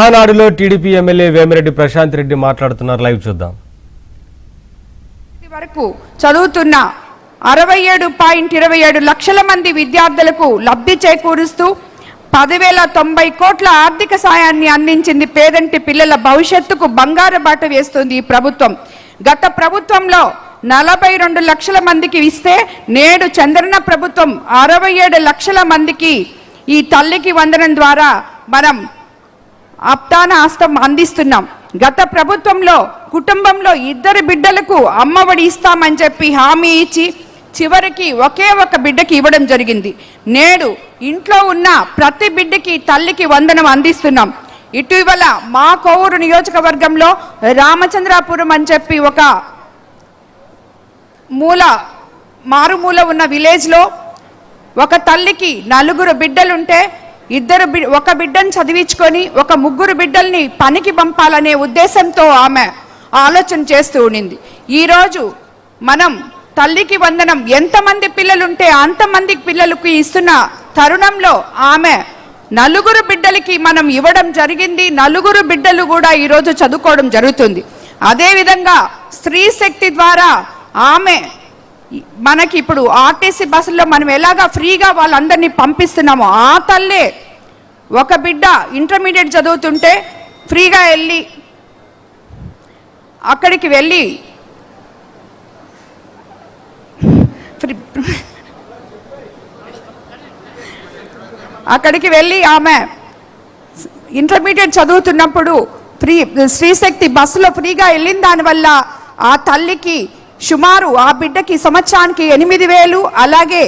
ఆనాడులో TDP MLA Vemireddy Prashanth Reddy మాట్లాడుతున్నారు. Live చూద్దాం. వరకు చదువుతున్న 67.27 లక్షల మంది విద్యార్థులకు లబ్ధి చేకూరుస్తూ 10,090 కోట్ల ఆర్థిక సాయాన్ని అందించింది. పేదంటి పిల్లల భవిష్యత్తుకు బంగారు బాట వేస్తుంది ఈ ప్రభుత్వం. గత ప్రభుత్వంలో 42 లక్షల మందికి ఇస్తే నేడు చంద్రన్న ప్రభుత్వం 67 లక్షల మందికి ఈ తల్లికి వందనం ద్వారా మనం అప్తాన ఆస్తం అందిస్తున్నాం. గత ప్రభుత్వంలో కుటుంబంలో 2 బిడ్డలకు అమ్మఒడి ఇస్తామని చెప్పి హామీ ఇచ్చి చివరికి ఒకే ఒక బిడ్డకి ఇవ్వడం జరిగింది. నేడు ఇంట్లో ఉన్న ప్రతి బిడ్డకి తల్లికి వందనం అందిస్తున్నాం. ఇటీవల మా కోవూరు నియోజకవర్గంలో రామచంద్రాపురం అని చెప్పి ఒక మారుమూల ఉన్న విలేజ్లో ఒక తల్లికి 4 బిడ్డలుంటే ఒక బిడ్డను చదివించుకొని ఒక 3 బిడ్డల్ని పనికి పంపాలనే ఉద్దేశంతో ఆమె ఆలోచన చేస్తూ ఉండింది. ఈరోజు మనం తల్లికి వందనం ఎంతమంది పిల్లలుంటే అంతమంది పిల్లలకు ఇస్తున్న తరుణంలో ఆమె 4 బిడ్డలకి మనం ఇవ్వడం జరిగింది. 4 బిడ్డలు కూడా ఈరోజు చదువుకోవడం జరుగుతుంది. అదేవిధంగా స్త్రీ శక్తి ద్వారా ఆమె మనకి ఇప్పుడు ఆర్టీసీ బస్సుల్లో మనం ఎలాగా ఫ్రీగా వాళ్ళందరినీ పంపిస్తున్నామో ఆ తల్లే ఒక బిడ్డ ఇంటర్మీడియట్ చదువుతుంటే ఫ్రీగా వెళ్ళి అక్కడికి వెళ్ళి ఆమె ఇంటర్మీడియట్ చదువుతున్నప్పుడు స్త్రీశక్తి బస్సులో ఫ్రీగా వెళ్ళిన దానివల్ల ఆ తల్లికి సుమారు ఆ బిడ్డకి సంవత్సరానికి 8,000, అలాగే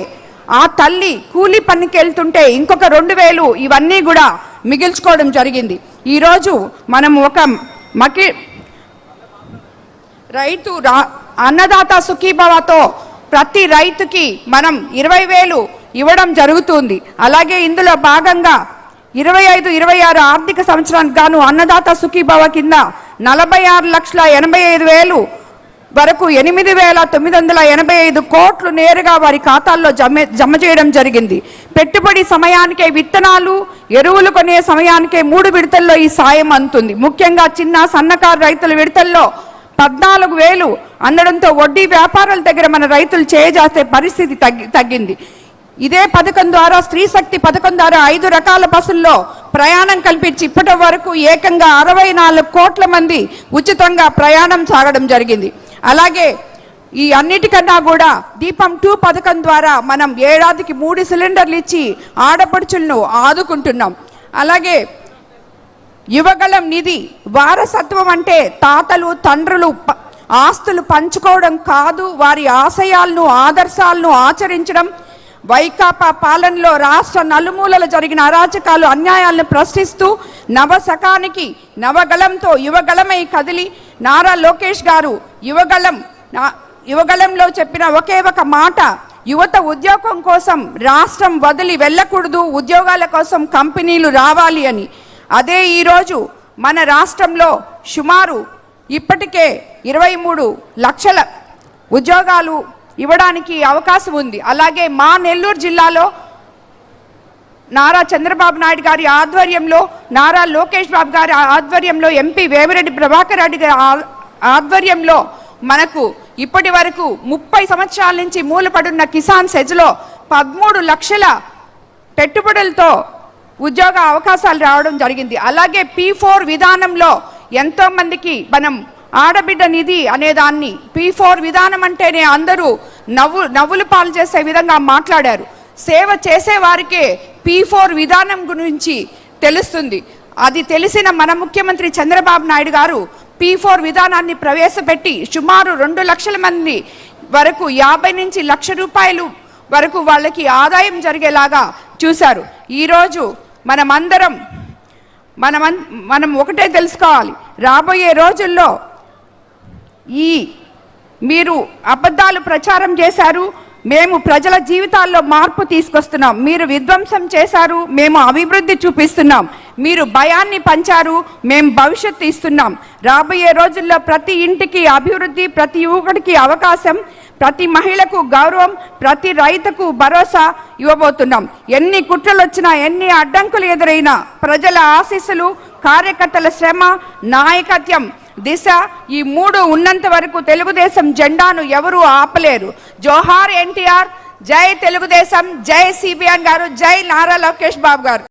ఆ తల్లి కూలీ పనికి వెళ్తుంటే ఇంకొక 2,000 ఇవన్నీ కూడా మిగిల్చుకోవడం జరిగింది. ఈరోజు మనం ఒక రైతు అన్నదాత సుఖీభవతో ప్రతి రైతుకి మనం 20,000 ఇవ్వడం జరుగుతుంది. అలాగే ఇందులో భాగంగా 25-26 ఆర్థిక సంవత్సరానికి గాను అన్నదాత సుఖీభవ కింద 46,85,000 వరకు 8,985 కోట్లు నేరుగా వారి ఖాతాల్లో జమ చేయడం జరిగింది. పెట్టుబడి సమయానికే విత్తనాలు ఎరువులు కొనే సమయానికే 3 విడతల్లో ఈ సాయం అందుతుంది. ముఖ్యంగా చిన్న సన్నకారు రైతుల విడతల్లో 14,000 అందడంతో వడ్డీ వ్యాపారాల దగ్గర మన రైతులు చేయజాస్తే పరిస్థితి తగ్గింది. ఇదే పథకం ద్వారా స్త్రీ శక్తి పథకం ద్వారా 5 రకాల బస్సుల్లో ప్రయాణం కల్పించి ఇప్పటి వరకు ఏకంగా 64 కోట్ల మంది ఉచితంగా ప్రయాణం సాగడం జరిగింది. అలాగే ఈ అన్నిటికన్నా కూడా దీపం 2 పథకం ద్వారా మనం ఏడాదికి 3 సిలిండర్లు ఇచ్చి ఆడపడుచులను ఆదుకుంటున్నాం. అలాగే యువగళం నిధి వారసత్వం అంటే తాతలు తండ్రులు ఆస్తులు పంచుకోవడం కాదు, వారి ఆశయాలను ఆదర్శాలను ఆచరించడం. వైకాపా పాలనలో రాష్ట్ర నలుమూలల జరిగిన అరాచకాలు అన్యాయాలను ప్రశ్నిస్తూ నవశకానికి నవగళంతో యువగళమై కదిలి నారా లోకేష్ గారు యువగళంలో చెప్పిన ఒకే ఒక మాట, యువత ఉద్యోగం కోసం రాష్ట్రం వదిలి వెళ్ళకూడదు, ఉద్యోగాల కోసం కంపెనీలు రావాలి అని. అదే ఈరోజు మన రాష్ట్రంలో సుమారు ఇప్పటికే 23 లక్షల ఉద్యోగాలు ఇవ్వడానికి అవకాశం ఉంది. అలాగే మా నెల్లూరు జిల్లాలో నారా చంద్రబాబు నాయుడు గారి ఆధ్వర్యంలో, నారా లోకేష్ బాబు గారి ఆధ్వర్యంలో, ఎంపీ వేమిరెడ్డి ప్రభాకర్ రెడ్డి గారి ఆధ్వర్యంలో మనకు ఇప్పటి వరకు 30 సంవత్సరాల నుంచి మూలపడున్న కిసాన్ సెజ్లో 13 లక్షల పెట్టుబడులతో ఉద్యోగ అవకాశాలు రావడం జరిగింది. అలాగే P4 విధానంలో ఎంతోమందికి మనం ఆడబిడ్డ నిధి అనేదాన్ని P4 విధానం అంటేనే అందరూ నవ్వులు పాలు చేసే విధంగా మాట్లాడారు. సేవ చేసే వారికే P4 విధానం గురించి తెలుస్తుంది. అది తెలిసిన మన ముఖ్యమంత్రి చంద్రబాబు నాయుడు గారు P4 విధానాన్ని ప్రవేశపెట్టి సుమారు 2 లక్షల మంది వరకు 50 నుంచి 1,00,000 రూపాయలు వరకు వాళ్ళకి ఆదాయం జరిగేలాగా చూశారు. ఈరోజు మనం ఒకటే తెలుసుకోవాలి, రాబోయే రోజుల్లో మీరు అబద్ధాలు ప్రచారం చేశారు, మేము ప్రజల జీవితాల్లో మార్పు తీసుకొస్తున్నాం. మీరు విధ్వంసం చేశారు, మేము అభివృద్ధి చూపిస్తున్నాం. మీరు భయాన్ని పంచారు, మేము భవిష్యత్తు ఇస్తున్నాం. రాబోయే రోజుల్లో ప్రతి ఇంటికి అభివృద్ధి, ప్రతి యువకుడికి అవకాశం, ప్రతి మహిళకు గౌరవం, ప్రతి రైతుకు భరోసా ఇవ్వబోతున్నాం. ఎన్ని కుట్రలు వచ్చినా, ఎన్ని అడ్డంకులు ఎదురైనా ప్రజల ఆశీస్సులు, కార్యకర్తల శ్రమ, నాయకత్వం, దిశ ఈ మూడు ఉన్నంత వరకు తెలుగుదేశం జెండాను ఎవరూ ఆపలేరు. జోహార్ ఎన్టీఆర్, జై తెలుగుదేశం, జై సిబిఎన్ గారు, జై నారా లోకేష్ బాబు గారు.